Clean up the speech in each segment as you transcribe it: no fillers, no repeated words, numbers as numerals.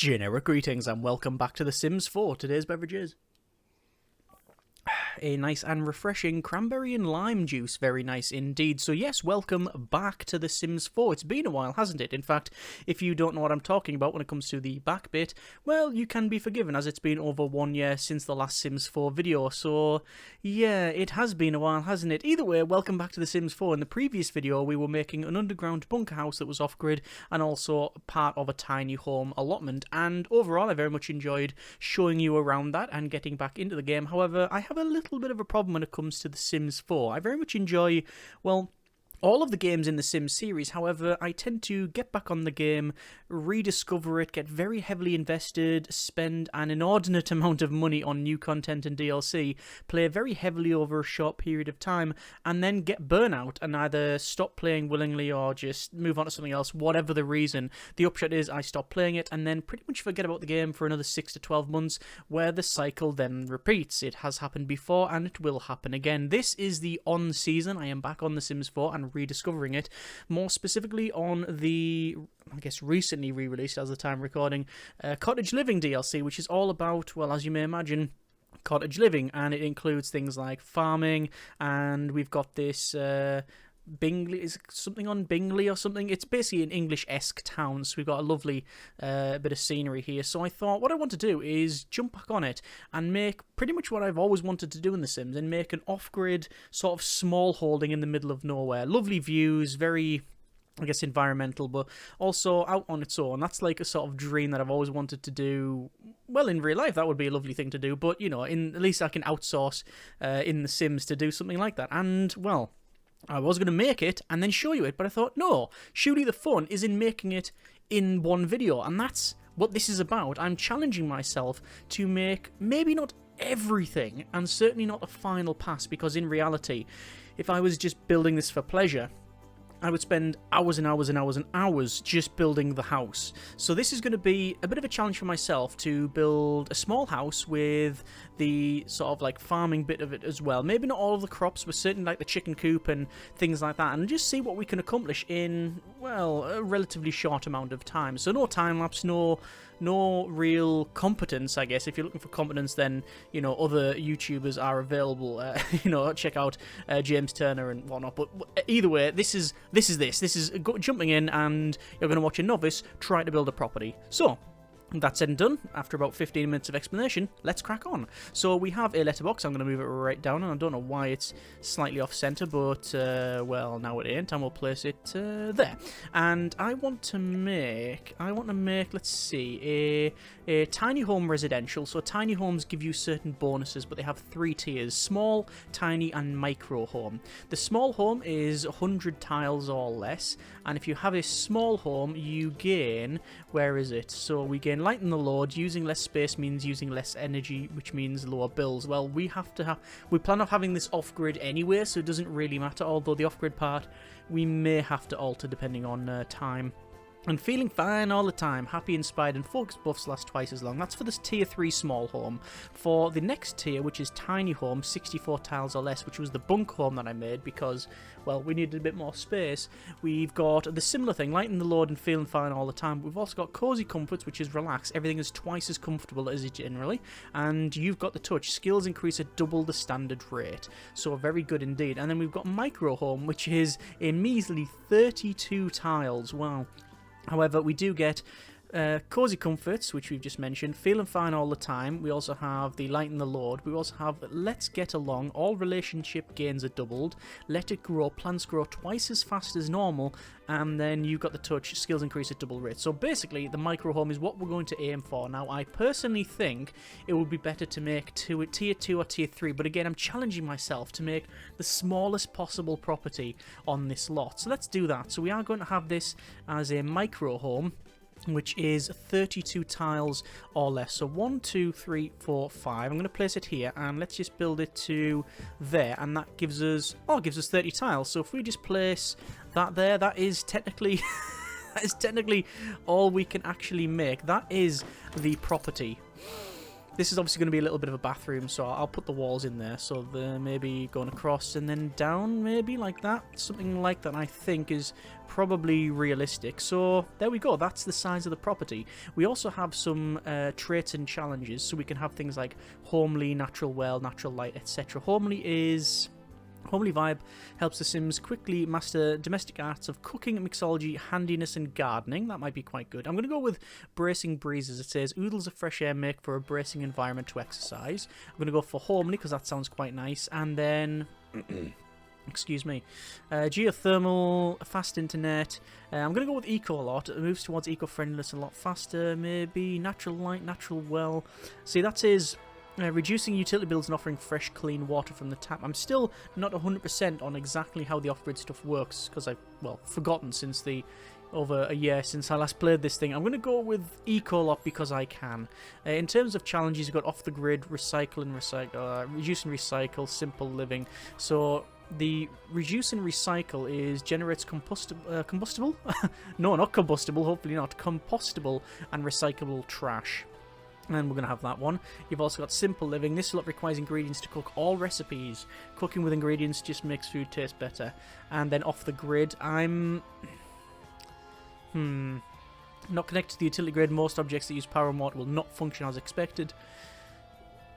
Generic greetings and welcome back to The Sims 4. Today's beverage is a nice and refreshing cranberry and lime juice. Very nice indeed. So yes, welcome back to The Sims 4. It's been a while, hasn't it? In fact, if you don't know what I'm talking about when it comes to the back bit, well, you can be forgiven as it's been over 1 year since the last Sims 4 video. So yeah, it has been a while, hasn't it? Either way, welcome back to The Sims 4. In the previous video, we were making an underground bunker house that was off-grid and also part of a tiny home allotment. And overall, I very much enjoyed showing you around that and getting back into the game. However, I have a little bit of a problem when it comes to The Sims 4. I very much enjoy, well, all of the games in the Sims series. However, I tend to get back on the game, rediscover it, get very heavily invested, spend an inordinate amount of money on new content and DLC, play very heavily over a short period of time, and then get burnout and either stop playing willingly or just move on to something else, whatever the reason. The upshot is I stop playing it and then pretty much forget about the game for another 6 to 12 months, where the cycle then repeats. It has happened before and it will happen again. This is the on season. I am back on The Sims 4 and rediscovering it, more specifically on the, I guess, recently re-released as the time recording, Cottage Living DLC, which is all about, well, as you may imagine, cottage living, and it includes things like farming, and we've got this Bingley, is something on Bingley or something? It's basically an English-esque town, so we've got a lovely bit of scenery here. So I thought what I want to do is jump back on it and make pretty much what I've always wanted to do in The Sims, and make an off-grid sort of small holding in the middle of nowhere. Lovely views, very, I guess, environmental, but also out on its own. That's like a sort of dream that I've always wanted to do. Well, in real life, that would be a lovely thing to do, but, you know, at least I can outsource in The Sims to do something like that. And, well, I was going to make it and then show you it, but I thought, no, surely the fun is in making it in one video, and that's what this is about. I'm challenging myself to make maybe not everything, and certainly not the final pass, because in reality, if I was just building this for pleasure, I would spend hours and hours and hours and hours just building the house. So this is going to be a bit of a challenge for myself to build a small house with the sort of like farming bit of it as well. Maybe not all of the crops, but certainly like the chicken coop and things like that, and just see what we can accomplish in, well, a relatively short amount of time. So no time lapse, no real competence, I guess. If you're looking for competence, then, you know, other YouTubers are available. You know, check out James Turner and whatnot. But either way, this is jumping in, and you're going to watch a novice try to build a property. So that said and done, after about 15 minutes of explanation, let's crack on. So we have a letterbox. I'm going to move it right down, and I don't know why it's slightly off-center, but, well, now it ain't, and we'll place it there. And I want to make, let's see, a tiny home residential. So tiny homes give you certain bonuses, but they have 3 tiers: small, tiny, and micro home. The small home is 100 tiles or less, and if you have a small home, you gain, where is it? So we gain lighten the load. Using less space means using less energy, which means lower bills. Well, we plan on having this off-grid anyway, so it doesn't really matter, although the off-grid part we may have to alter depending on time. And feeling fine all the time, happy, inspired, and focus buffs last twice as long. That's for this tier 3 small home. For the next tier, which is tiny home, 64 tiles or less, which was the bunk home that I made because, well, we needed a bit more space, we've got the similar thing, lighten the load and feeling fine all the time. We've also got cozy comforts, which is relax. Everything is twice as comfortable as it generally. And you've got the touch. Skills increase at double the standard rate. So very good indeed. And then we've got micro home, which is a measly 32 tiles. Wow. However, we do get cozy comforts, which we've just mentioned, feeling fine all the time. We also have the lighten the load. We also have let's get along. All relationship gains are doubled. Let it grow. Plants grow twice as fast as normal. And then you've got the touch. Skills increase at double rate. So basically, the micro home is what we're going to aim for. Now, I personally think it would be better to make tier 2 or tier 3. But again, I'm challenging myself to make the smallest possible property on this lot. So let's do that. So we are going to have this as a micro home, which is 32 tiles or less. So 1, 2, 3, 4, 5. I'm going to place it here, and let's just build it to there, and that gives us 30 tiles. So if we just place that there, that is technically that is technically all we can actually make. That is the property. this is obviously going to be a little bit of a bathroom, so I'll put the walls in there. So they're maybe going across and then down, maybe like that. Something like that, I think, is probably realistic. So there we go. That's the size of the property. We also have some traits and challenges, so we can have things like homely, natural well, natural light, etc. Homely vibe helps the Sims quickly master domestic arts of cooking, mixology, handiness, and gardening. That might be quite good. I'm going to go with bracing breezes. It says oodles of fresh air make for a bracing environment to exercise. I'm going to go for homely because that sounds quite nice. And then... excuse me. Geothermal, fast internet. I'm going to go with eco a lot. It moves towards eco-friendliness a lot faster. Maybe natural light, natural well. See, that says... reducing utility bills and offering fresh, clean water from the tap. I'm still not 100% on exactly how the off-grid stuff works, because I've, well, forgotten since over a year since I last played this thing. I'm going to go with Eco-Lot because I can. In terms of challenges, you've got off-the-grid, recycle and recycle, reduce and recycle, simple living. So the reduce and recycle is generates combustible? No, not combustible, hopefully not. Compostable and recyclable trash. And we're going to have that one. You've also got simple living. This lot requires ingredients to cook all recipes. Cooking with ingredients just makes food taste better. And then off the grid, I'm... not connected to the utility grid. Most objects that use power and water will not function as expected.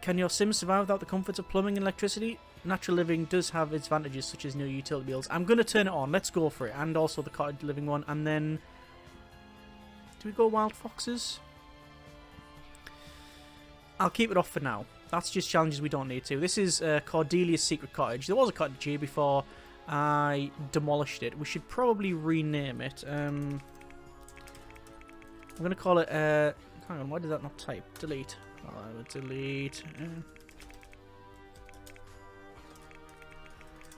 Can your Sim survive without the comforts of plumbing and electricity? Natural living does have its advantages, such as no utility bills. I'm going to turn it on. Let's go for it. And also the cottage living one. And then... do we go wild foxes? I'll keep it off for now. That's just challenges we don't need to. This is Cordelia's Secret Cottage. There was a cottage here before I demolished it. We should probably rename it. I'm going to call it... hang on, why did that not type? Delete. Delete. I'm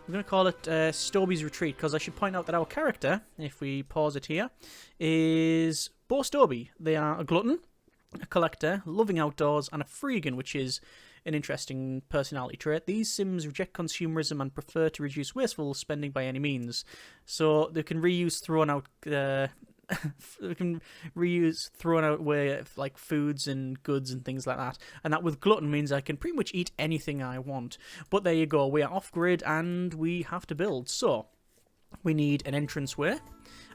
going to call it Stoby's Retreat, because I should point out that our character, if we pause it here, is Bo Stoby. They are a glutton, a collector, loving outdoors, and a freegan, which is an interesting personality trait. These Sims reject consumerism and prefer to reduce wasteful spending by any means. So they can reuse thrown out way like foods and goods and things like that. And that with glutton means I can pretty much eat anything I want. But there you go, we are off grid and we have to build. So we need an entranceway,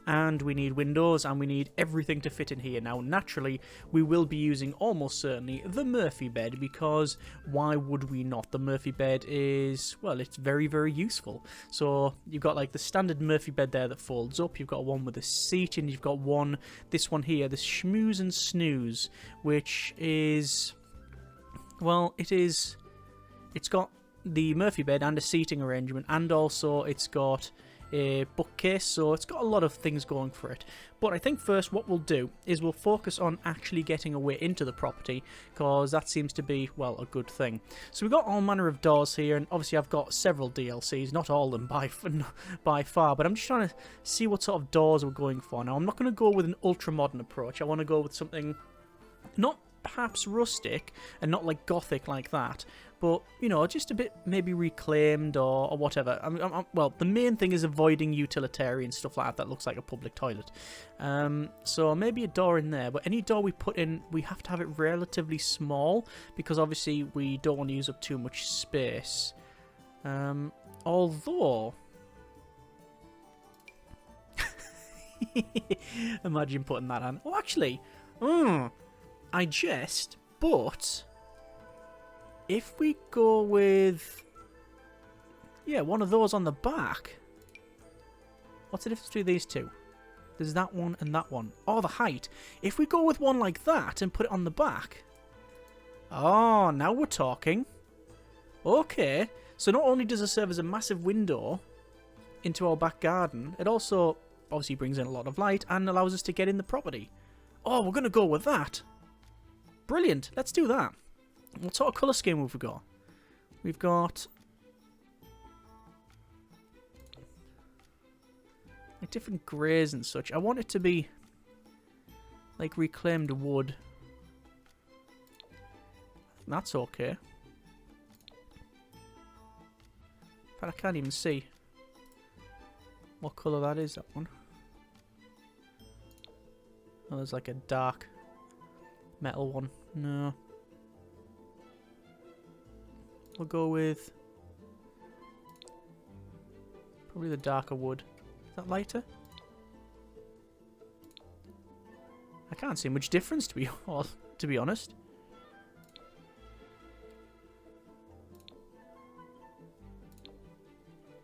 and we need windows, and we need everything to fit in here. Now, naturally, we will be using almost certainly the Murphy bed, because why would we not? The Murphy bed is, well, it's very, very useful. So you've got like the standard Murphy bed there that folds up. You've got one with a seat, and you've got this one here, the Schmooze and Snooze, which is, well, it's got the Murphy bed and a seating arrangement, and also it's got a bookcase, so it's got a lot of things going for it. But I think first what we'll do is we'll focus on actually getting a way into the property, because that seems to be, well, a good thing. So we've got all manner of doors here, and obviously I've got several DLCs, not all of them by far, but I'm just trying to see what sort of doors we're going for. Now, I'm not going to go with an ultra-modern approach. I want to go with something not perhaps rustic and not like gothic like that, but, you know, just a bit maybe reclaimed or whatever. Well, the main thing is avoiding utilitarian stuff like that looks like a public toilet. So maybe a door in there, but any door we put in, we have to have it relatively small, because obviously we don't want to use up too much space. Although... imagine putting that on. Oh, actually... I jest, but if we go with, yeah, one of those on the back, what's the difference between these two? There's that one and that one. Oh, the height. If we go with one like that and put it on the back, oh, now we're talking. Okay, so not only does it serve as a massive window into our back garden, it also obviously brings in a lot of light and allows us to get in the property. Oh, we're going to go with that. Brilliant. Let's do that. What sort of colour scheme have we got? We've got like different greys and such. I want it to be like reclaimed wood. That's okay. But I can't even see what colour that is, that one. Oh, there's like a dark metal one. No. We'll go with probably the darker wood. Is that lighter? I can't see much difference to be honest.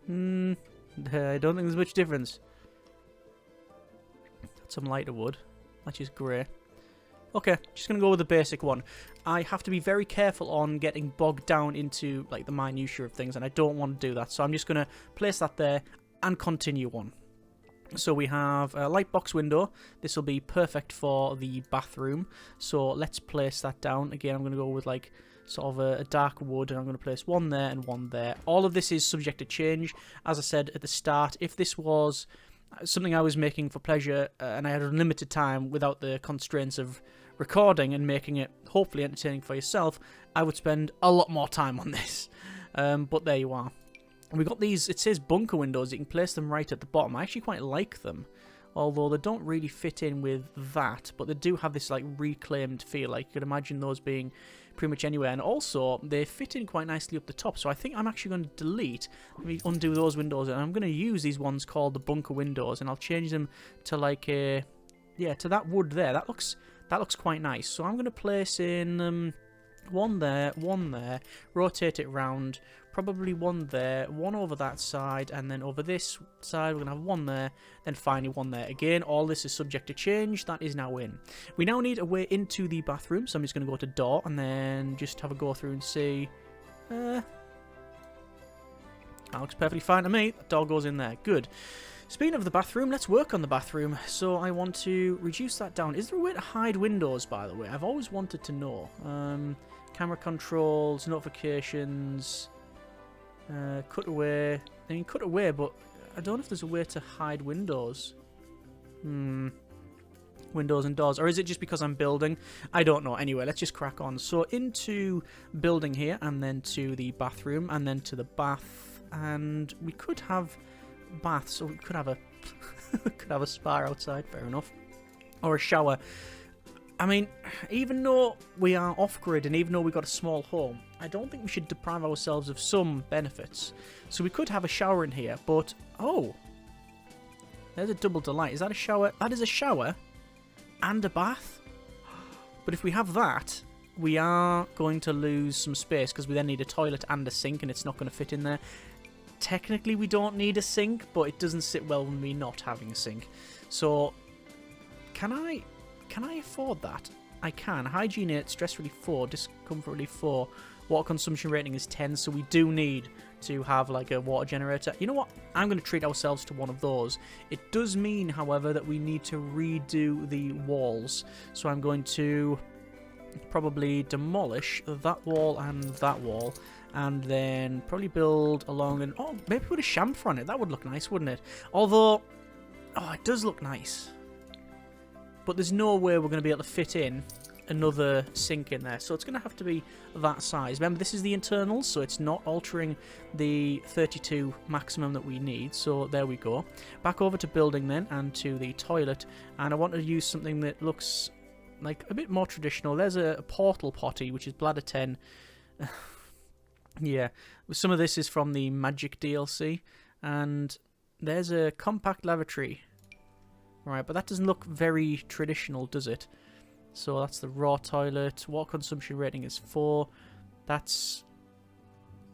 I don't think there's much difference. Got some lighter wood, which is grey. Okay, just going to go with the basic one. I have to be very careful on getting bogged down into like the minutiae of things, and I don't want to do that. So I'm just going to place that there and continue on. So we have a light box window. This will be perfect for the bathroom. So let's place that down. Again, I'm going to go with like sort of a dark wood, and I'm going to place one there and one there. All of this is subject to change. As I said at the start, if this was something I was making for pleasure and I had unlimited time without the constraints of recording and making it hopefully entertaining for yourself, I would spend a lot more time on this. But there you are. We got these, it says bunker windows. You can place them right at the bottom. I actually quite like them, although they don't really fit in with that, but they do have this like reclaimed feel. Like you could imagine those being pretty much anywhere, and also they fit in quite nicely up the top. So I think I'm actually going to delete, let me undo those windows, and I'm going to use these ones called the bunker windows, and I'll change them to like a, yeah, to that wood there. That looks quite nice. So I'm going to place in one there, rotate it round, probably one there, one over that side, and then over this side we're going to have one there, then finally one there. Again, all this is subject to change. That is now in. We now need a way into the bathroom, so I'm just going to go to door and then just have a go through and see. That looks perfectly fine to me. That door goes in there. Good. Speaking of the bathroom, let's work on the bathroom. So I want to reduce that down. Is there a way to hide windows, by the way? I've always wanted to know. Camera controls, notifications, cut away. I mean, cut away, but I don't know if there's a way to hide windows. Windows and doors. Or is it just because I'm building? I don't know. Anyway, let's just crack on. So into building here, and then to the bathroom, and then to the bath. And we could have baths, so we could have a we could have a spa outside, fair enough, or a shower. I mean, even though we are off-grid and even though we've got a small home, I don't think we should deprive ourselves of some benefits. So we could have a shower in here, but oh, there's a double delight. Is that a shower? That is a shower and a bath. But if we have that, we are going to lose some space because we then need a toilet and a sink, and it's not going to fit in there. Technically, we don't need a sink, but it doesn't sit well with me not having a sink. So, can I afford that? I can. Hygiene 8, stress relief 4, discomfort relief 4, water consumption rating is 10, so we do need to have like a water generator. You know what? I'm going to treat ourselves to one of those. It does mean, however, that we need to redo the walls. So I'm going to probably demolish that wall and that wall, and then probably build along and maybe put a chamfer on it. That would look nice, wouldn't it? Although, it does look nice, but there's no way we're going to be able to fit in another sink in there, so it's going to have to be that size. Remember, this is the internals, so it's not altering the 32 maximum that we need. So there we go. Back over to building then, and to the toilet, and I want to use something that looks like a bit more traditional. There's a portal potty, which is bladder 10. Yeah, some of this is from the Magic DLC, and there's a compact lavatory. Right, but that doesn't look very traditional, does it? So that's the raw toilet. Water consumption rating is 4. That's,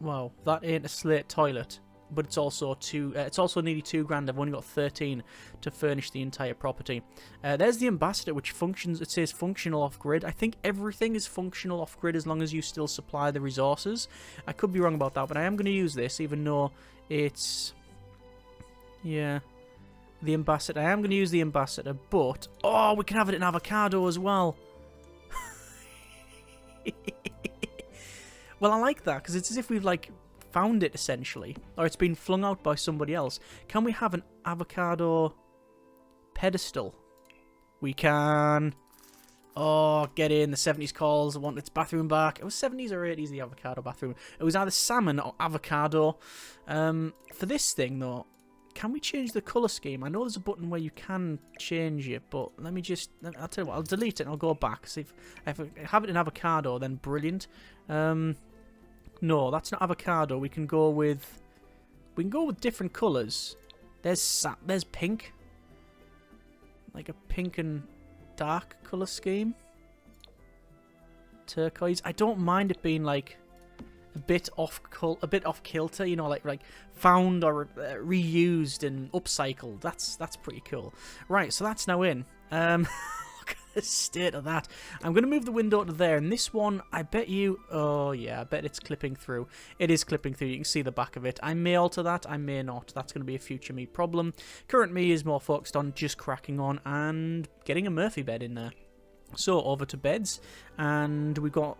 wow, that ain't a slate toilet, but it's also it's also nearly $2,000. I've only got 13 to furnish the entire property. There's the ambassador, which functions. It says functional off-grid. I think everything is functional off-grid as long as you still supply the resources. I could be wrong about that, but I am going to use this, even though it's, yeah, the ambassador. I am going to use the ambassador, but we can have it in avocado as well. Well, I like that because it's as if we've like found it essentially, or it's been flung out by somebody else. Can we have an avocado pedestal? We can. Oh, get in. The 70s calls. I want its bathroom back. It was 70s or 80s, the avocado bathroom. It was either salmon or avocado. For this thing, though, can we change the colour scheme? I know there's a button where you can change it, but let me just... I'll tell you what, I'll delete it and I'll go back. See if I have it in avocado, then brilliant. No, that's not avocado. We can go with different colours. There's pink. Like a pink and dark colour scheme. Turquoise. I don't mind it being like a bit off kilter, you know, like found or reused and upcycled. That's pretty cool. Right, so that's now in. Look at the state of that. I'm going to move the window to there, and this one, I bet you... Oh, yeah, I bet it's clipping through. It is clipping through. You can see the back of it. I may alter that. I may not. That's going to be a future me problem. Current me is more focused on just cracking on and getting a Murphy bed in there. So, over to beds, and we've got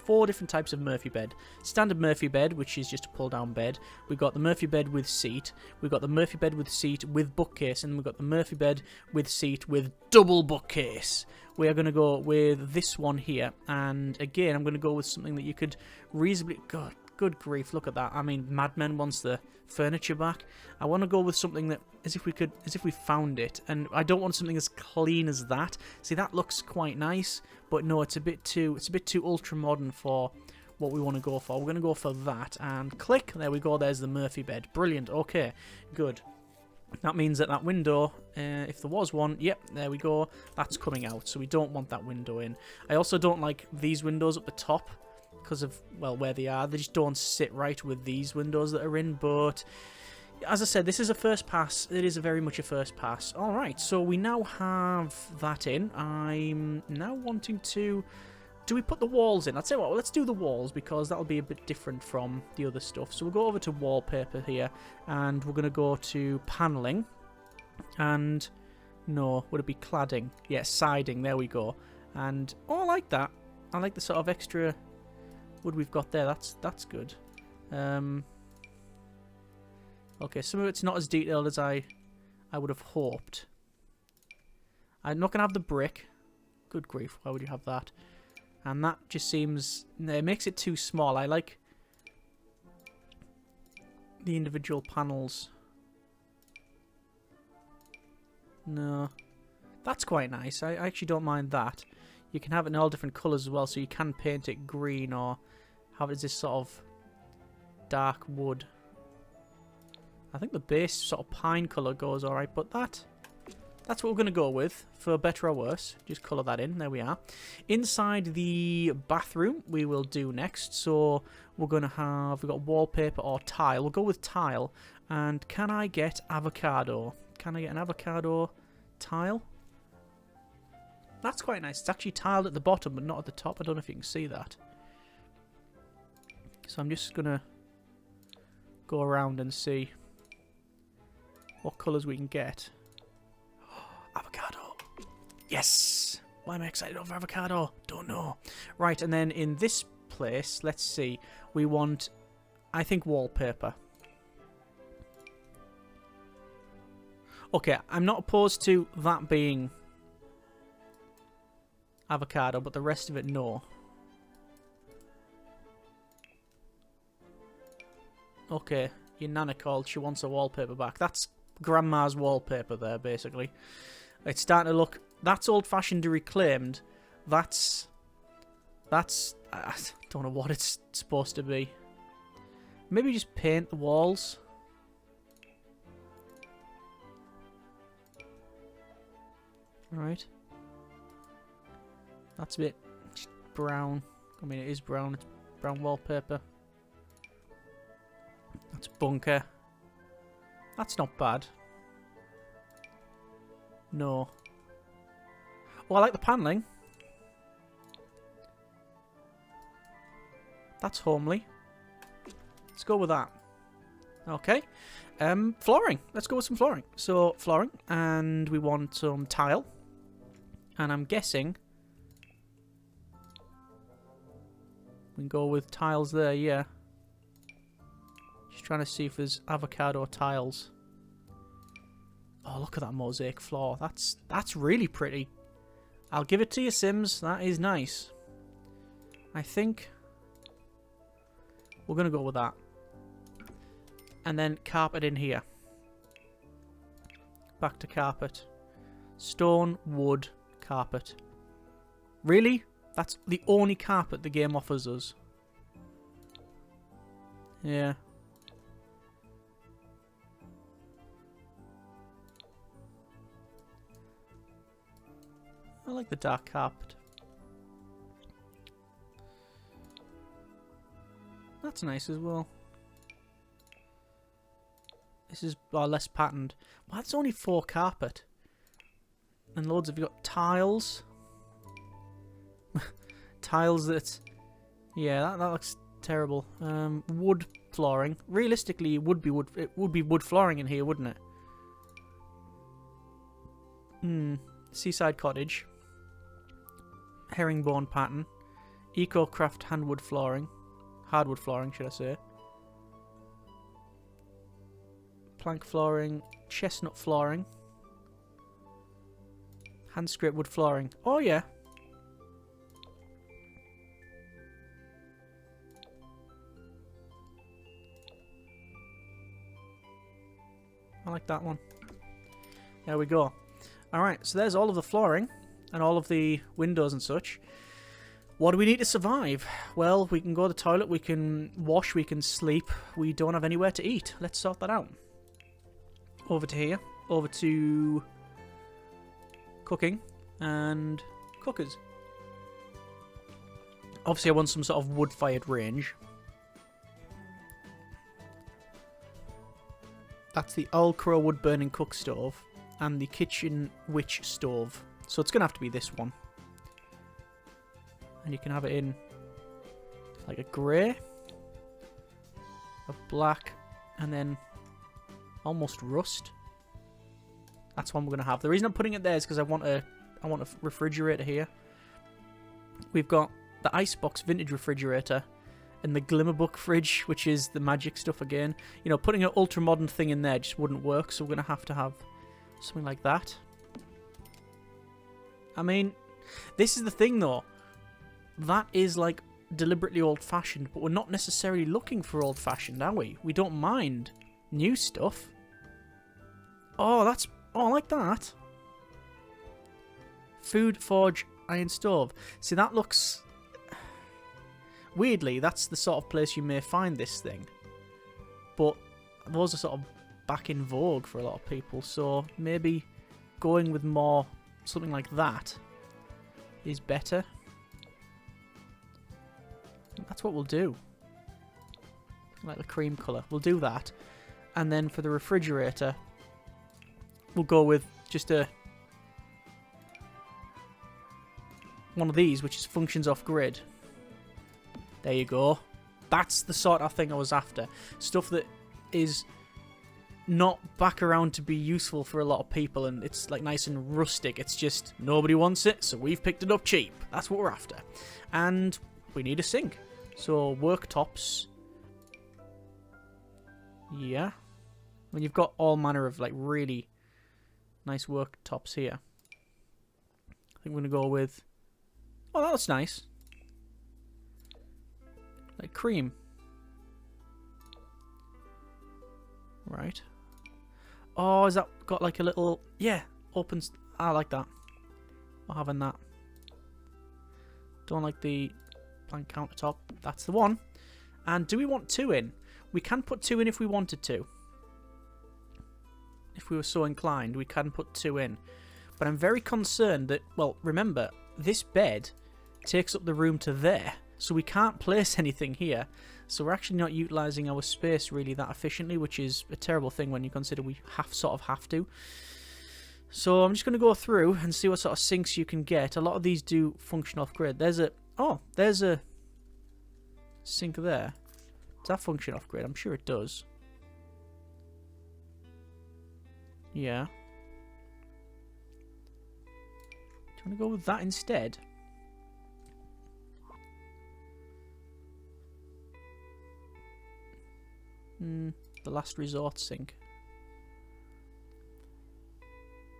4 different types of Murphy bed. Standard Murphy bed, which is just a pull-down bed. We've got the Murphy bed with seat. We've got the Murphy bed with seat with bookcase, and we've got the Murphy bed with seat with double bookcase. We are going to go with this one here, and again, I'm going to go with something that you could reasonably... God, good grief, look at that. I mean, Mad Men wants the furniture back. I want to go with something that, as if we found it, and I don't want something as clean as that. See, that looks quite nice, but no, it's a bit too ultra modern for what we want to go for. We're going to go for that, and click, there we go, there's the Murphy bed. Brilliant, okay, good. That means that that window, if there was one, yep, there we go, that's coming out, so we don't want that window in. I also don't like these windows up the top, because of, well, where they are. They just don't sit right with these windows that are in, but as I said, this is a first pass. It is very much a first pass. Alright, so we now have that in. I'm now wanting to... Do we put the walls in? I'd say, well, let's do the walls, because that'll be a bit different from the other stuff. So we'll go over to wallpaper here, and we're going to go to paneling, and no, would it be cladding? Yeah, siding, there we go. And, oh, I like that. I like the sort of extra wood we've got there. That's good. Okay, some of it's not as detailed as I would have hoped. I'm not going to have the brick. Good grief, why would you have that? And that just seems... It makes it too small. I like the individual panels. No. That's quite nice. I actually don't mind that. You can have it in all different colours as well, so you can paint it green or have it as this sort of dark wood. I think the base sort of pine colour goes alright, but that's what we're going to go with, for better or worse. Just colour that in, there we are. Inside the bathroom, we will do next, so we're going to have, we've got wallpaper or tile. We'll go with tile, and can I get avocado? Can I get an avocado tile? That's quite nice. It's actually tiled at the bottom, but not at the top. I don't know if you can see that. So I'm just going to go around and see what colours we can get. Avocado. Yes! Why am I excited over avocado? Don't know. Right, and then in this place, let's see. We want, I think, wallpaper. Okay, I'm not opposed to that being avocado, but the rest of it, no. Okay, your nana called. She wants a wallpaper back. That's Grandma's wallpaper there, basically. It's starting to look... That's old-fashioned reclaimed. That's... I don't know what it's supposed to be. Maybe just paint the walls. Right. That's a bit brown. I mean, it is brown. It's brown wallpaper. That's bunker. That's not bad. No. Oh, I like the paneling. That's homely. Let's go with that. Okay. Flooring. Let's go with some flooring. So, flooring. And we want some tile. And I'm guessing we can go with tiles there, yeah. Just trying to see if there's avocado tiles. Oh, look at that mosaic floor. That's really pretty. I'll give it to you, Sims. That is nice. I think we're going to go with that. And then carpet in here. Back to carpet. Stone, wood, carpet. Really? That's the only carpet the game offers us. Yeah. I like the dark carpet. That's nice as well. This is less patterned. Well, that's only 4 carpet. And loads of, you got tiles. Tiles that... Yeah, that looks terrible. Wood flooring. Realistically, it would be wood flooring in here, wouldn't it? Seaside cottage. Herringbone pattern. Eco-craft handwood flooring. Hardwood flooring, should I say. Plank flooring. Chestnut flooring. Hand scrape wood flooring. Oh, yeah. I like that one. There we go. Alright, so there's all of the flooring and all of the windows and such. What do we need to survive? Well, we can go to the toilet, we can wash, we can sleep. We don't have anywhere to eat. Let's sort that out. Over to here. Over to cooking and cookers. Obviously, I want some sort of wood-fired range. That's the Owl Crow wood-burning cook stove and the Kitchen Witch stove. So it's going to have to be this one. And you can have it in like a grey, a black, and then almost rust. That's one we're going to have. The reason I'm putting it there is because I want a refrigerator here. We've got the Icebox vintage refrigerator and the Glimmerbook fridge, which is the magic stuff again. You know, putting an ultra-modern thing in there just wouldn't work, so we're going to have something like that. I mean, this is the thing, though. That is, like, deliberately old-fashioned, but we're not necessarily looking for old-fashioned, are we? We don't mind new stuff. Oh, that's... Oh, I like that. Food Forge Iron Stove. See, that looks... Weirdly, that's the sort of place you may find this thing. But those are sort of back in vogue for a lot of people, so maybe going with more something like that is better. That's what we'll do. Like the cream colour. We'll do that. And then for the refrigerator, we'll go with just one of these, which is functions off grid. There you go. That's the sort of thing I was after. Stuff that is not back around to be useful for a lot of people, and it's like nice and rustic. It's just nobody wants it, so we've picked it up cheap. That's what we're after. And we need a sink. So worktops. Yeah. When you've got all manner of like really nice worktops here. I think we're going to go with... Oh, that looks nice. Like cream. Right. Oh, has that got like a little... Yeah, opens... I like that. We're having that. Don't like the plank countertop. That's the one. And do we want 2 in? We can put 2 in if we wanted to. If we were so inclined, we can put 2 in. But I'm very concerned that... Well, remember, this bed takes up the room to there. So we can't place anything here. So we're actually not utilising our space really that efficiently, which is a terrible thing when you consider we sort of have to. So I'm just going to go through and see what sort of sinks you can get. A lot of these do function off grid. There's a... Oh, there's a sink there. Does that function off grid? I'm sure it does. Yeah. Do you want to go with that instead? The last resort sink.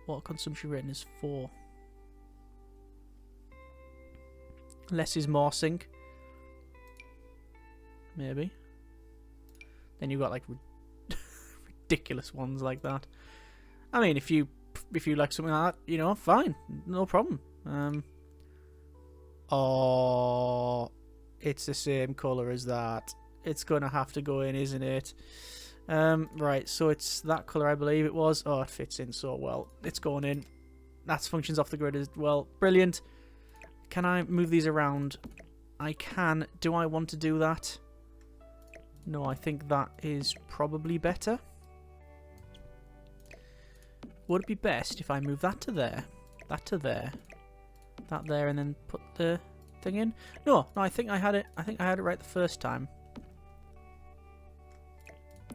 Water consumption rating is 4. Less is more sink. Maybe. Then you've got like ridiculous ones like that. I mean, if you like something like that, you know, fine, no problem. Oh, it's the same colour as that. It's going to have to go in, isn't it? Right, so it's that colour, I believe it was. Oh, it fits in so well. It's going in. That's functions off the grid as well. Brilliant. Can I move these around? I can. Do I want to do that? No, I think that is probably better. Would it be best if I move that to there, that to there, that there, and then put the thing in? No, I think I had it. I think I had it right the first time.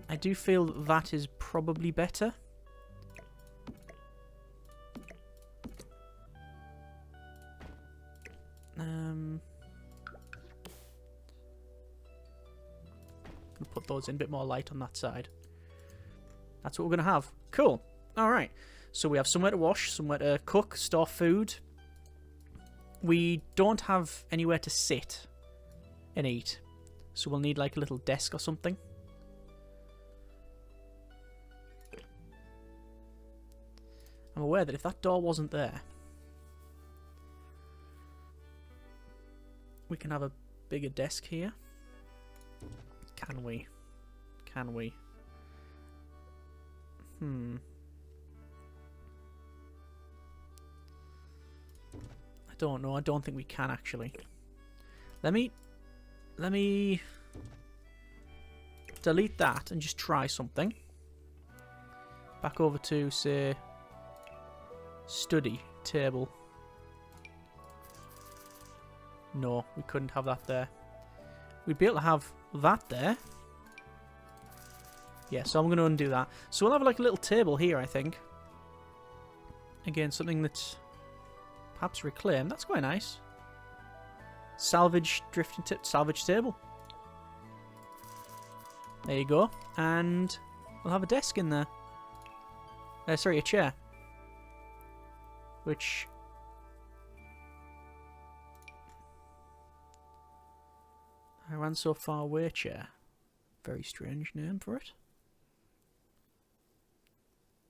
I do feel that is probably better. I'll put those in, a bit more light on that side. That's what we're going to have. Cool. Alright. So we have somewhere to wash, somewhere to cook, store food. We don't have anywhere to sit and eat. So we'll need like a little desk or something. I'm aware that if that door wasn't there, we can have a bigger desk here. Can we? Can we? I don't know. I don't think we can actually. Let me delete that and just try something. Back over to, say, study table. No, we couldn't have that there. We'd be able to have that there. Yeah, so I'm going to undo that. So we'll have like a little table here, I think. Again, something that's perhaps reclaimed. That's quite nice. Salvage drifting tip, salvage table. There you go. And we'll have a desk in there. Sorry, a chair. Which... I ran so far away chair. Very strange name for it.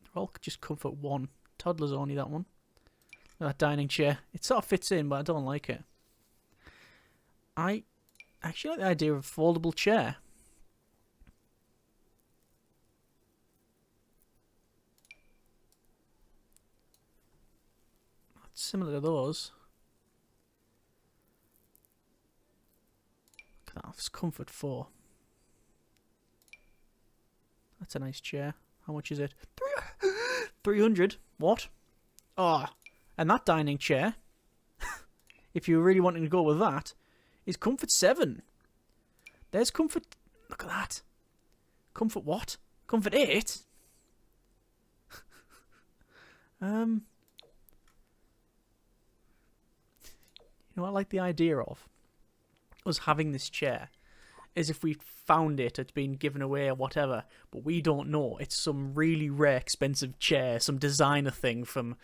They're all just comfort one. Toddler's only that one. That dining chair. It sort of fits in, but I don't like it. I actually like the idea of a foldable chair. That's similar to those. That's comfort 4. That's a nice chair. How much is it? 300. What? Oh, and that dining chair, if you're really wanting to go with that, is comfort 7. There's comfort... Look at that. Comfort what? Comfort 8? You know what I like the idea of? Us having this chair is if we found it, it's been given away or whatever, but we don't know. It's some really rare, expensive chair, some designer thing from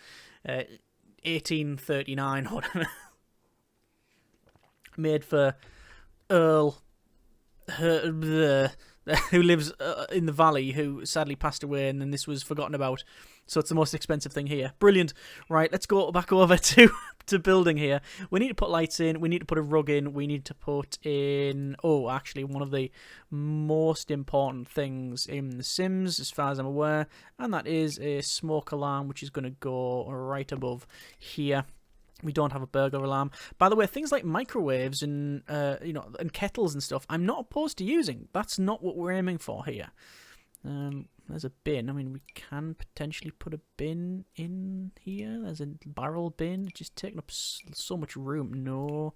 1839 or whatever. Made for Earl who lives in the valley, who sadly passed away, and then this was forgotten about. So it's the most expensive thing here. Brilliant. Right, let's go back over to building here. We need to put lights in. We need to put a rug in. We need to put in... Oh, actually, one of the most important things in The Sims, as far as I'm aware, and that is a smoke alarm, which is going to go right above here. We don't have a burglar alarm. By the way, things like microwaves and and kettles and stuff, I'm not opposed to using. That's not what we're aiming for here. There's a bin. I mean, we can potentially put a bin in here. There's a barrel bin, just taking up so much room. No,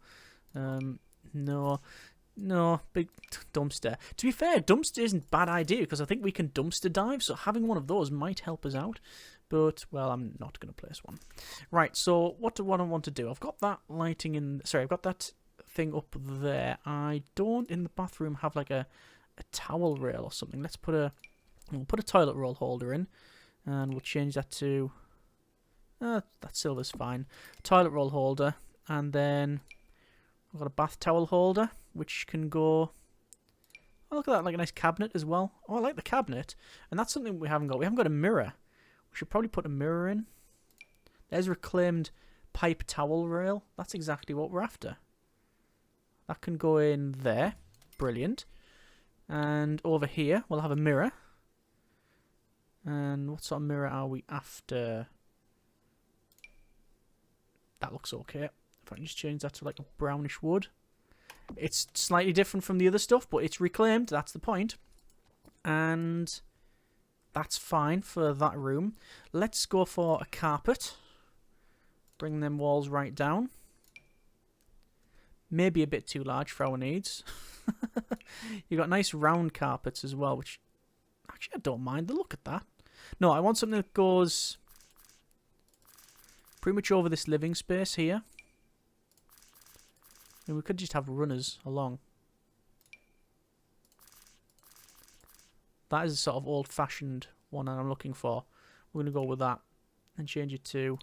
big dumpster. To be fair, dumpster isn't a bad idea because I think we can dumpster dive. So having one of those might help us out. But, well, I'm not going to place one. Right, so what I want to do? I've got that lighting in... Sorry, I've got that thing up there. I don't, in the bathroom, have like a towel rail or something. Let's put a... We'll put a toilet roll holder in. And we'll change that to... that silver's fine. Toilet roll holder. And then... I've got a bath towel holder, which can go... Oh, look at that, like a nice cabinet as well. Oh, I like the cabinet. And that's something we haven't got. We haven't got a mirror. We should probably put a mirror in. There's reclaimed pipe towel rail. That's exactly what we're after. That can go in there. Brilliant. And over here, we'll have a mirror. And what sort of mirror are we after? That looks okay. If I can just change that to like a brownish wood. It's slightly different from the other stuff, but it's reclaimed. That's the point. And that's fine for that room. Let's go for a carpet. Bring them walls right down. Maybe a bit too large for our needs. You've got nice round carpets as well, which actually I don't mind the look at that. No, I want something that goes pretty much over this living space here. And we could just have runners along. That is a sort of old-fashioned one that I'm looking for. We're going to go with that and change it to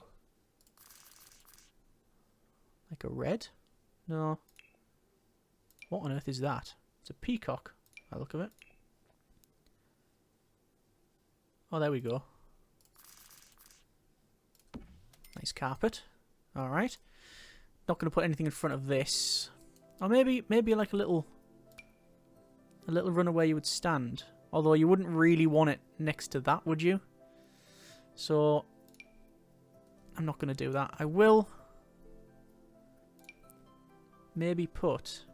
like a red. No. What on earth is that? It's a peacock, by the look of it. Oh, there we go. Nice carpet. Alright. Not going to put anything in front of this. Or maybe like a little runner where you would stand. Although you wouldn't really want it next to that, would you? So, I'm not going to do that. I will maybe put...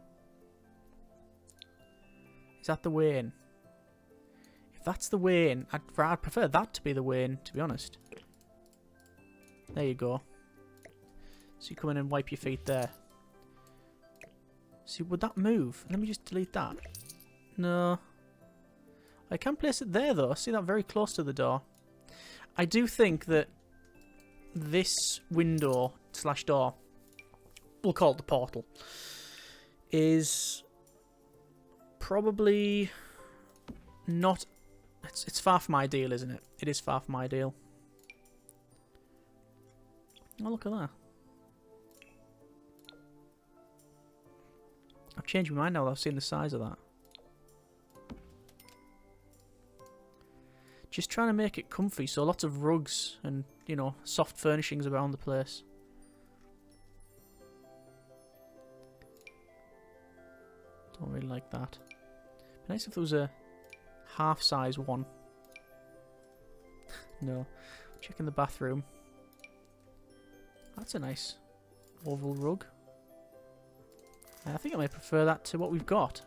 Is that the way in? If that's the way in, I'd prefer that to be the way in, to be honest. There you go. So you come in and wipe your feet there. See, would that move? Let me just delete that. No. I can place it there, though. I see that very close to the door. I do think that this window / door, we'll call it the portal, is probably not... It's far from ideal, isn't it? It is far from ideal. Oh, look at that. I've changed my mind now that I've seen the size of that. Just trying to make it comfy, so lots of rugs and, you know, soft furnishings around the place. Don't really like that. Be nice if there was a half-size one. No. Checking the bathroom. That's a nice oval rug. I think I might prefer that to what we've got.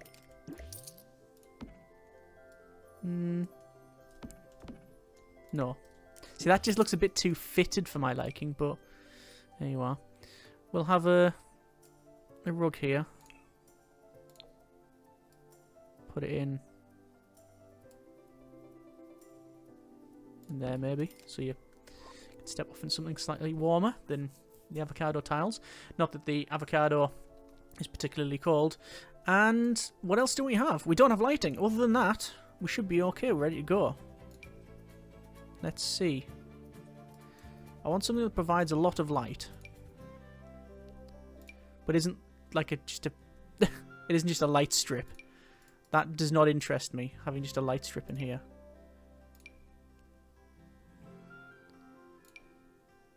No. See, that just looks a bit too fitted for my liking, but there you are. We'll have a rug here. Put it in there, maybe. So you can step off in something slightly warmer than the avocado tiles. Not that the avocado is particularly cold. And what else do we have? We don't have lighting. Other than that, we should be okay. We're ready to go. Let's see. I want something that provides a lot of light, but isn't like it isn't just a light strip. That does not interest me, having just a light strip in here.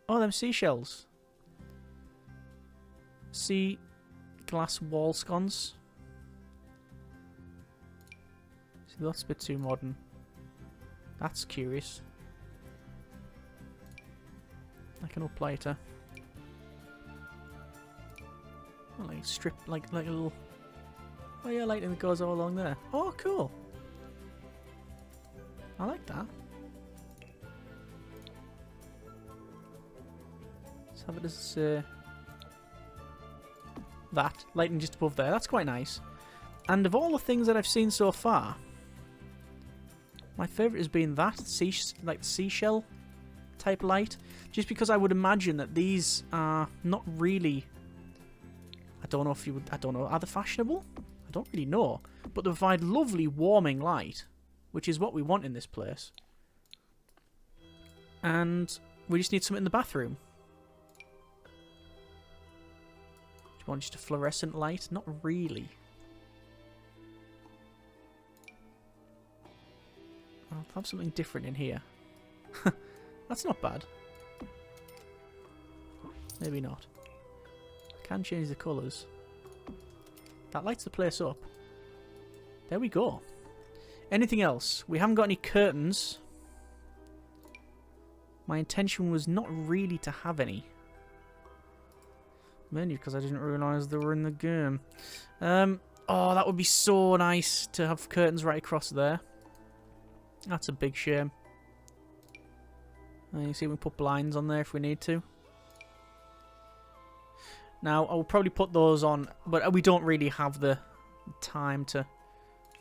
Oh, them seashells. Sea glass wall scones. See, that's a bit too modern. That's curious. Like an uplighter. Oh, like strip, like a little... Oh yeah, lighting that goes all along there. Oh, cool. I like that. Let's have it as that. Lighting just above there. That's quite nice. And of all the things that I've seen so far, my favourite has been that, like seashell type light. Just because I would imagine that these are not really... I don't know if you would... I don't know. Are they fashionable? I don't really know. But they provide lovely warming light, which is what we want in this place. And we just need something in the bathroom. Do you want just a fluorescent light? Not really. I'll have something different in here. That's not bad. Maybe not. I can change the colours. That lights the place up. There we go. Anything else? We haven't got any curtains. My intention was not really to have any. Mainly because I didn't realise they were in the game. Oh, that would be so nice to have curtains right across there. That's a big shame. You see, we can put blinds on there if we need to. Now, I will probably put those on, but we don't really have the time to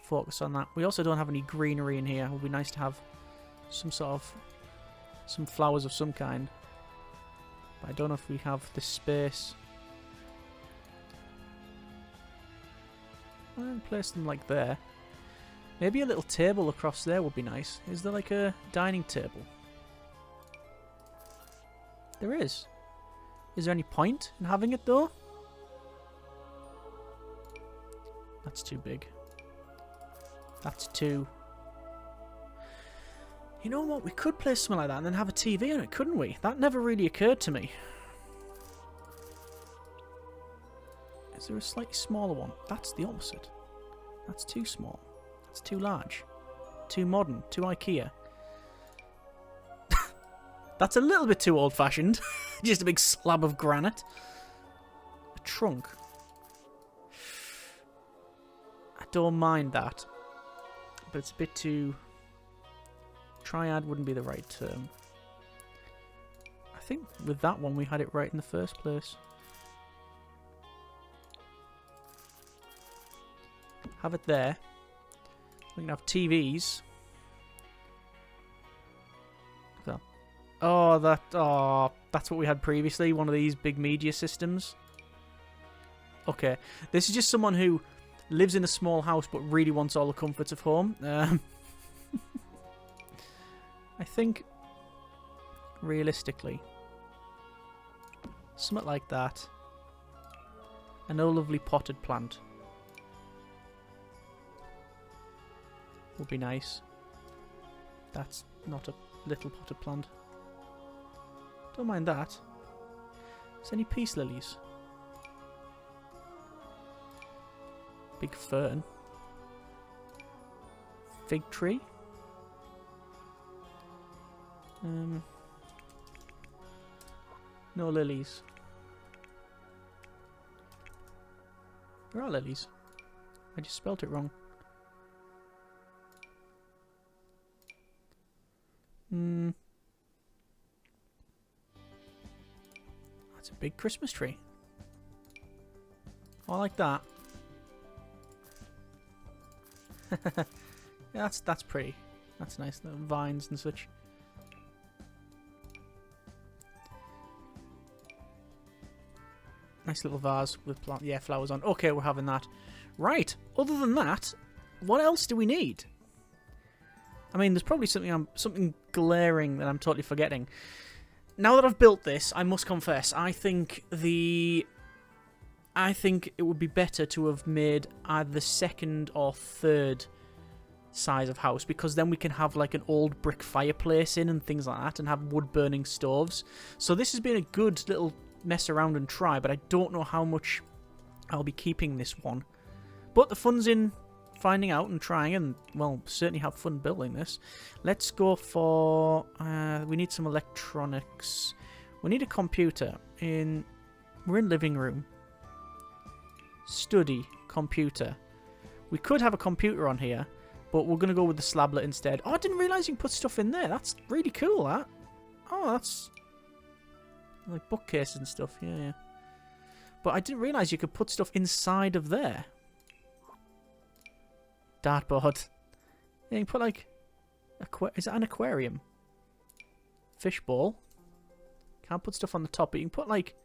focus on that. We also don't have any greenery in here. It would be nice to have some sort of... some flowers of some kind. But I don't know if we have the space. I'll place them like there. Maybe a little table across there would be nice. Is there like a dining table? There is. Is there any point in having it though? That's too big. That's too... You know what? We could place something like that and then have a TV on it, couldn't we? That never really occurred to me. Is there a slightly smaller one? That's the opposite. That's too small. That's too large. Too modern. Too IKEA. That's a little bit too old-fashioned. Just a big slab of granite. A trunk. I don't mind that. But it's a bit too... Triad wouldn't be the right term. I think with that one we had it right in the first place. Have it there. We can have TVs. So, oh, that's what we had previously. One of these big media systems. Okay, this is just someone who lives in a small house but really wants all the comforts of home. I think, realistically, something like that. And a lovely potted plant would be nice. That's not a little potted plant. Don't mind that. Is any peace lilies? Big fern. Fig tree. No lilies. There are lilies. I just spelt it wrong. That's a big Christmas tree. Oh, I like that. Yeah, that's pretty. That's nice. The vines and such. Nice little vase with flowers on. Okay, we're having that. Right. Other than that, what else do we need? I mean, there's probably something glaring that I'm totally forgetting. Now that I've built this, I must confess, I think it would be better to have made either the second or third size of house, because then we can have like an old brick fireplace in and things like that, and have wood burning stoves. So this has been a good little mess around and try, but I don't know how much I'll be keeping this one. But the fun's in finding out and trying, and well, certainly have fun building this. Let's go for we need some electronics. We need a computer. We're in living room, study, computer. We could have a computer on here, but we're gonna go with the slablet instead. Oh, I didn't realise you can put stuff in there. That's really cool, that. Oh, that's like bookcases and stuff, yeah. But I didn't realise you could put stuff inside of there. Dartboard. Yeah, you can put like... Is that an aquarium? Fishbowl. Can't put stuff on the top, but you can put like...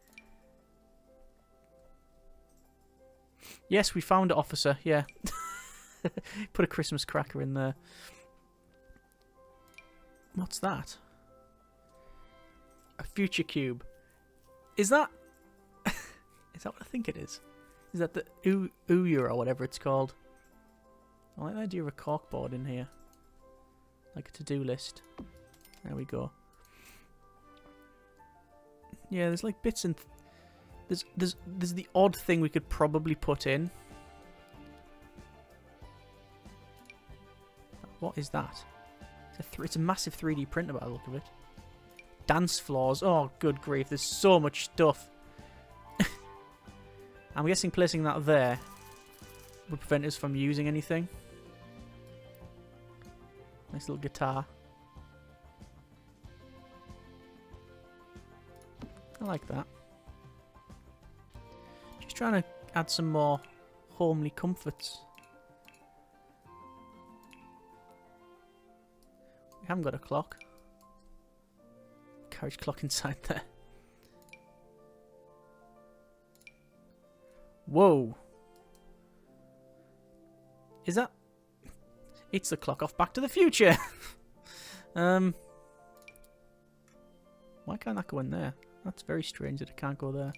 Yes, we found it, officer, yeah. Put a Christmas cracker in there. What's that? A future cube. Is that... is that what I think it is? Is that the Ouya or whatever it's called? I like the idea of a corkboard in here. Like a to-do list. There we go. Yeah, there's like bits and... There's the odd thing we could probably put in. What is that? It's a massive 3D printer by the look of it. Dance floors. Oh, good grief. There's so much stuff. I'm guessing placing that there would prevent us from using anything. Nice little guitar. I like that. Just trying to add some more homely comforts. We haven't got a clock. Carriage clock inside there. Whoa. Is that... It's the clock off Back to the Future. Why can't that go in there? That's very strange that it can't go there.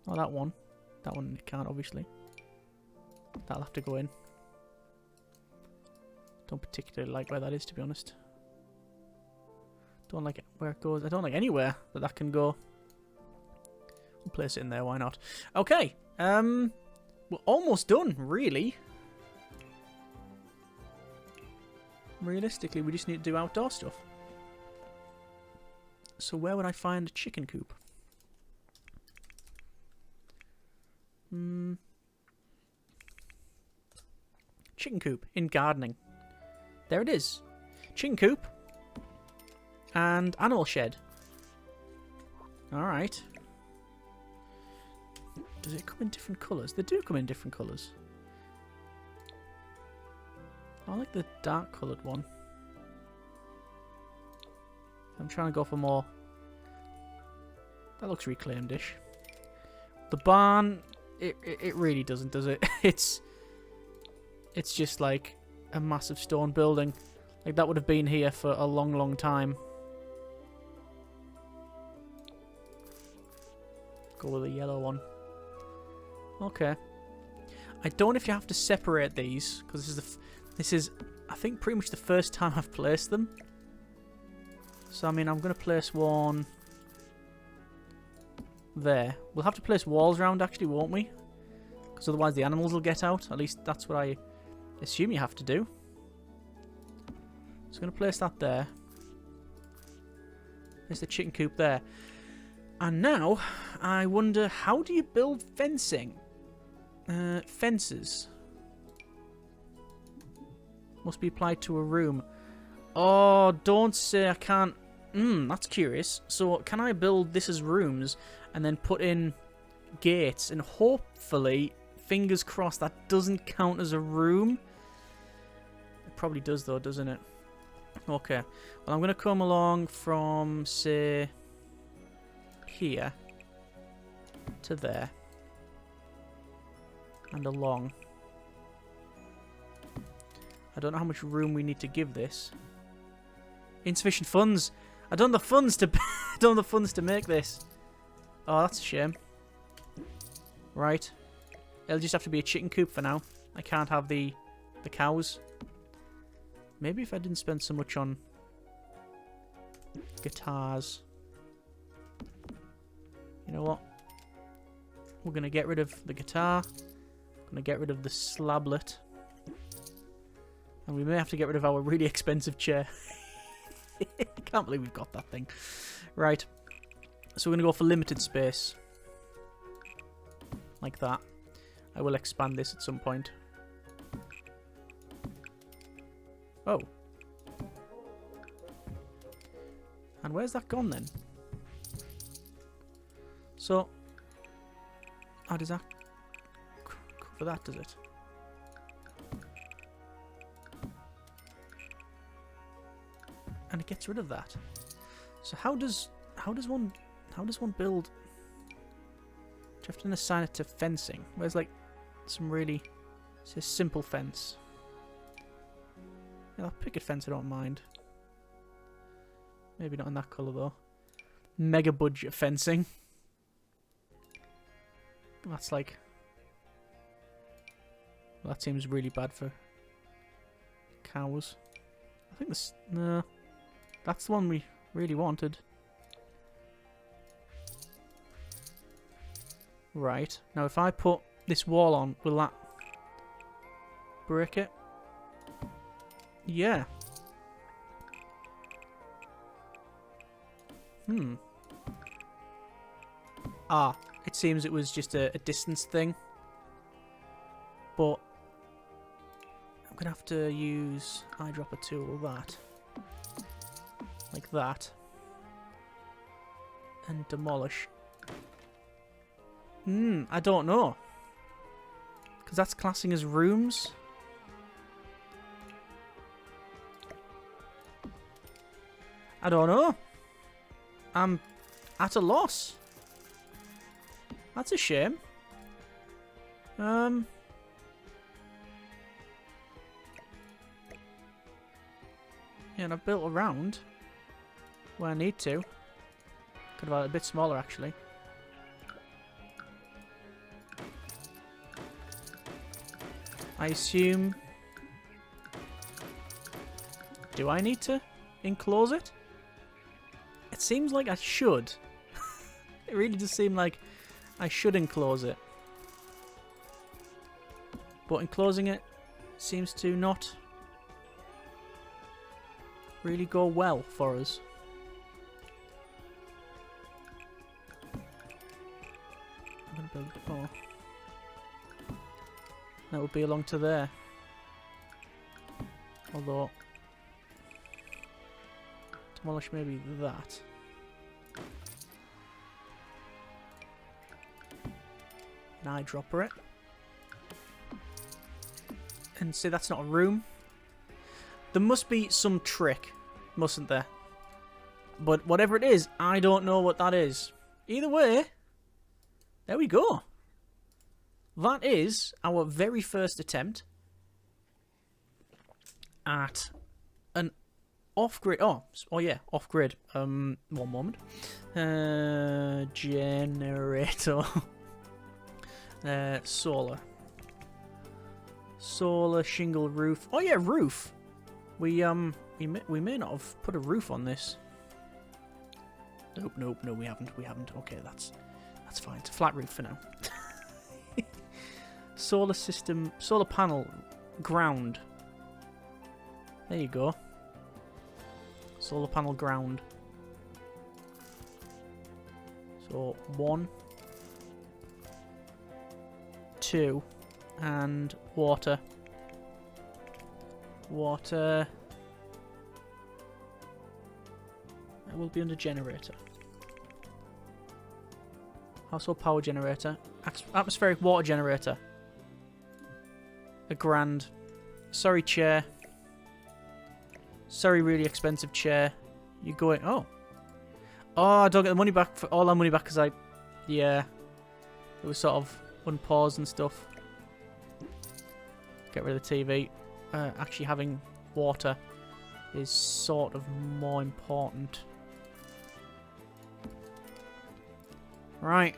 Oh, that one. That one it can't, obviously. That'll have to go in. Don't particularly like where that is, to be honest. Don't like it where it goes. I don't like anywhere that can go. We'll place it in there, why not? Okay. We're almost done, really. Realistically, we just need to do outdoor stuff. So where would I find a chicken coop? Chicken coop in gardening. There it is. Chicken coop. And animal shed. Alright. Does it come in different colours? They do come in different colours. I like the dark coloured one. I'm trying to go for more. That looks reclaimed-ish. The barn, it really doesn't, does it? It's just like a massive stone building. Like that would have been here for a long, long time. Go with the yellow one. Okay. I don't know if you have to separate these because this is I think pretty much the first time I've placed them. So I mean I'm gonna place one there. We'll have to place walls around actually, won't we? Because otherwise the animals will get out. At least that's what I assume you have to do. So I'm gonna place that there. There's the chicken coop there. And now I wonder, how do you build fencing? Fences must be applied to a room. Oh, don't say I can't. That's curious. So can I build this as rooms and then put in gates and hopefully, fingers crossed, that doesn't count as a room? It probably does though, doesn't it? Okay. Well, I'm going to come along from, say, here to there. And along. I don't know how much room we need to give this. Insufficient funds. I don't have the funds to don't have the funds to make this. Oh, that's a shame. Right. It'll just have to be a chicken coop for now. I can't have the cows. Maybe if I didn't spend so much on guitars. You know what? We're going to get rid of the guitar. Going to get rid of the slablet. And we may have to get rid of our really expensive chair. I can't believe we've got that thing. Right. So we're going to go for limited space. Like that. I will expand this at some point. Oh. And where's that gone then? So, how does that cover that, does it? And it gets rid of that. So how does one build? Do you have to assign it to fencing? Where's like some really, it says simple fence. Yeah, that picket fence I don't mind. Maybe not in that colour though. Mega budget fencing. That's like, well, that seems really bad for cows. I think this, no, that's the one we really wanted. Right, now if I put this wall on, will that break it? Yeah. Ah, it seems it was just a distance thing. But I'm going to have to use eyedropper tool that. Like that. And demolish. I don't know. Because that's classing as rooms. I don't know. I'm at a loss. That's a shame. Yeah, and I've built around where I need to. Could have had it a bit smaller, actually. I assume... Do I need to enclose it? It seems like I should. It really does seem like I should enclose it. But enclosing it seems to not really go well for us. I'm going to build a door. That would be along to there. Although, demolish maybe that. An eyedropper it. And see, that's not a room. There must be some trick, mustn't there? But whatever it is, I don't know what that is. Either way, there we go. That is our very first attempt at an off-grid... Oh yeah, off-grid. One moment. Generator. Solar. Solar shingle roof. Oh yeah, roof. We may not have put a roof on this. Nope, no, we haven't. Okay, that's fine. It's a flat roof for now. Solar system, solar panel, ground. There you go. Solar panel ground. So 1, 2, and water. Water. It will be under generator. Household power generator. Atmospheric water generator. A grand. Sorry, chair. Sorry, really expensive chair. You're going... Oh. Oh, I don't get the money back for all our money back because I... Yeah. It was sort of unpaused and stuff. Get rid of the TV. Actually having water is sort of more important. Right.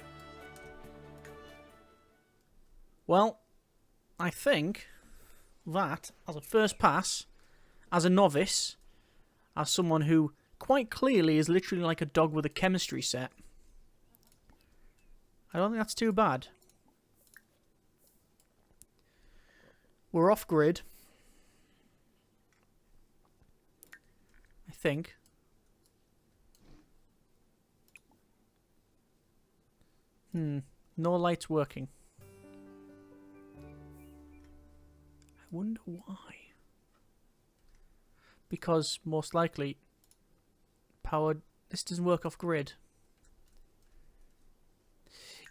Well, I think that, as a first pass, as a novice, as someone who quite clearly is literally like a dog with a chemistry set, I don't think that's too bad. We're off grid. I think. No lights working. I wonder why. Because most likely powered this doesn't work off grid.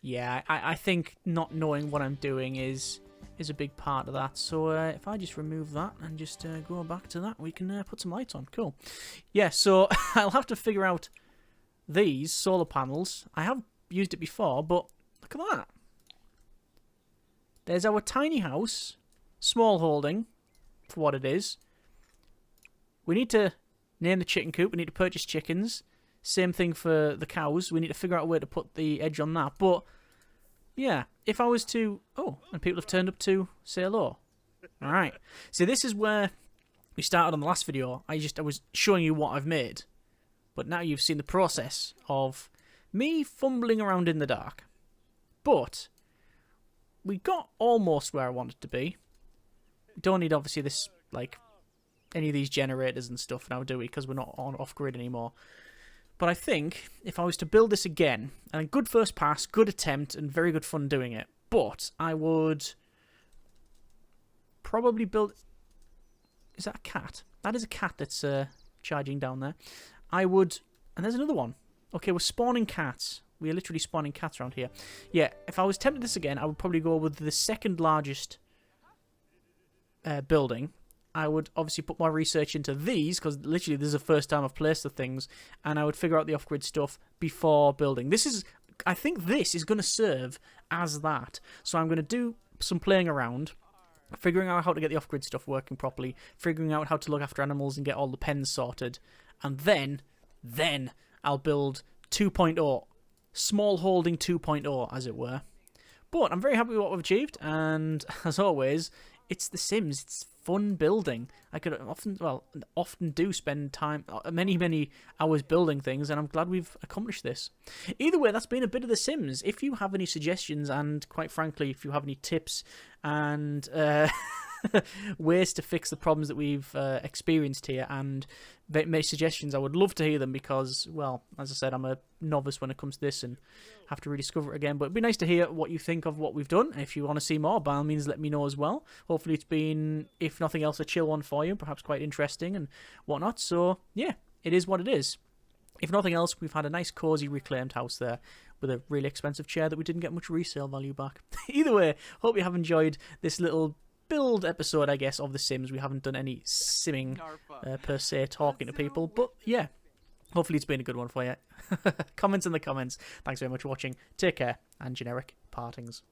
Yeah, I think not knowing what I'm doing is a big part of that. So if I just remove that and just go back to that, we can put some lights on. Cool. Yeah, so I'll have to figure out these solar panels. I have used it before, but look at that. There's our tiny house, Smallholding, for what it is. We need to name the chicken coop. We need to purchase chickens. Same thing for the cows. We need to figure out a way to put the edge on that. But, yeah, if I was to... Oh, and people have turned up to say hello. Alright. So this is where we started on the last video. I was showing you what I've made. But now you've seen the process of me fumbling around in the dark. But we got almost where I wanted to be. We don't need, obviously, this, like, any of these generators and stuff now, do we? Because we're not on off-grid anymore. But I think if I was to build this again, and a good first pass, good attempt, and very good fun doing it, but I would probably build... Is that a cat? That is a cat that's charging down there. I would... And there's another one. Okay, we're spawning cats. We are literally spawning cats around here. Yeah, if I was tempted this again, I would probably go with the second largest building. I would obviously put more research into these, because literally this is the first time I've placed the things, and I would figure out the off-grid stuff before building. This is... I think this is going to serve as that. So I'm going to do some playing around, figuring out how to get the off-grid stuff working properly, figuring out how to look after animals and get all the pens sorted, and then I'll build 2.0, Smallholding 2.0, as it were. But I'm very happy with what we've achieved, and as always, it's The Sims. It's fun building. I could often do spend time, many hours building things, and I'm glad we've accomplished this. Either way, that's been a bit of The Sims. If you have any suggestions, and quite frankly, if you have any tips and ways to fix the problems that we've experienced here, and make suggestions, I would love to hear them, because, well, as I said, I'm a novice when it comes to this and have to rediscover it again. But it'd be nice to hear what you think of what we've done. If you want to see more, by all means, let me know as well. Hopefully it's been, if nothing else, a chill one for you, perhaps quite interesting and whatnot. So, yeah, it is what it is. If nothing else, we've had a nice, cosy, reclaimed house there with a really expensive chair that we didn't get much resale value back. Either way, hope you have enjoyed this little build episode, I guess, of The Sims. We haven't done any simming per se, talking to people, but yeah, hopefully it's been a good one for you. Comments in the comments. Thanks very much for watching. Take care, and generic partings.